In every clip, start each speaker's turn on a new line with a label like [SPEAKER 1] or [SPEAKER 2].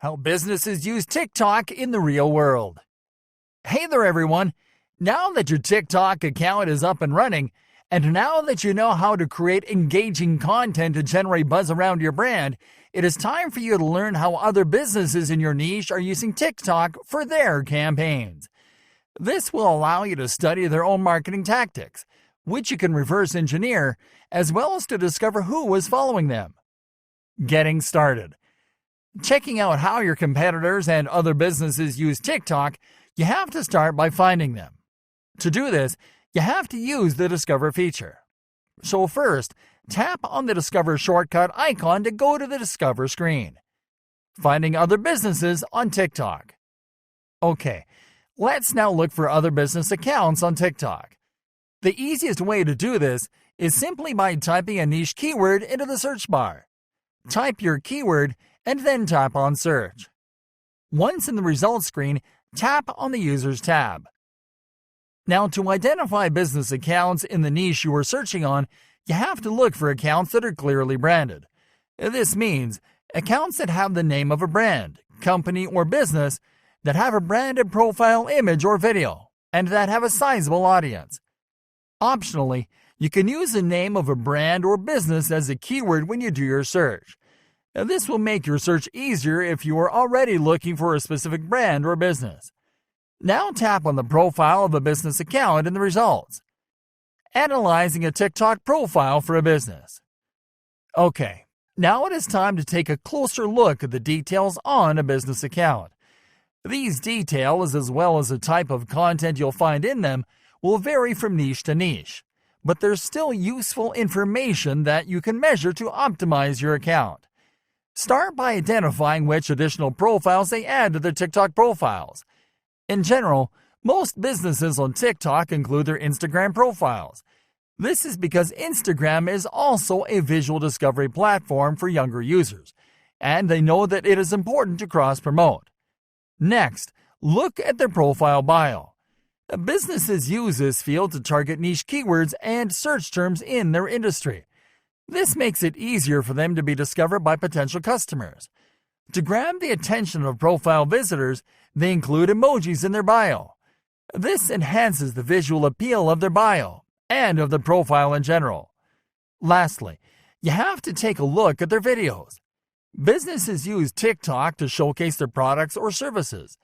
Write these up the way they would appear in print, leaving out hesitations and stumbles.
[SPEAKER 1] How businesses use TikTok in the real world. Hey there, everyone. Now that your TikTok account is up and running, and now that you know how to create engaging content to generate buzz around your brand, it is time for you to learn how other businesses in your niche are using TikTok for their campaigns. This will allow you to study their own marketing tactics, which you can reverse engineer, as well as to discover who is following them. Getting started. Checking out how your competitors and other businesses use TikTok, you have to start by finding them. To do this, you have to use the Discover feature. So first, tap on the Discover shortcut icon to go to the Discover screen. Finding other businesses on TikTok. Okay, let's now look for other business accounts on TikTok. The easiest way to do this is simply by typing a niche keyword into the search bar. Type your keyword and then tap on Search. Once in the results screen, tap on the Users tab. Now, to identify business accounts in the niche you are searching on, you have to look for accounts that are clearly branded. This means accounts that have the name of a brand, company, or business, that have a branded profile image or video, and that have a sizable audience. Optionally, you can use the name of a brand or business as a keyword when you do your search. This will make your search easier if you are already looking for a specific brand or business. Now tap on the profile of a business account in the results. Analyzing a TikTok profile for a business. Okay, now it is time to take a closer look at the details on a business account. These details, as well as the type of content you'll find in them, will vary from niche to niche, but there's still useful information that you can measure to optimize your account. Start by identifying which additional profiles they add to their TikTok profiles. In general, most businesses on TikTok include their Instagram profiles. This is because Instagram is also a visual discovery platform for younger users, and they know that it is important to cross-promote. Next, look at their profile bio. Businesses use this field to target niche keywords and search terms in their industry. This makes it easier for them to be discovered by potential customers. To grab the attention of profile visitors, they include emojis in their bio. This enhances the visual appeal of their bio and of the profile in general. Lastly, you have to take a look at their videos. Businesses use TikTok to showcase their products or services.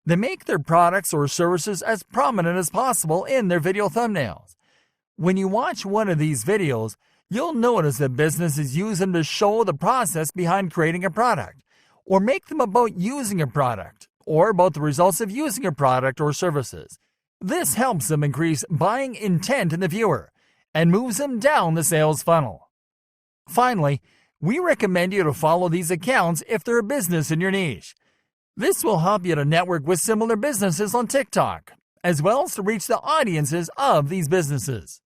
[SPEAKER 1] They make their products or services as prominent as possible in their video thumbnails. When you watch one of these videos, you'll notice that businesses use them to show the process behind creating a product, or make them about using a product, or about the results of using a product or services. This helps them increase buying intent in the viewer and moves them down the sales funnel. Finally, we recommend you to follow these accounts if they're a business in your niche. This will help you to network with similar businesses on TikTok, as well as to reach the audiences of these businesses.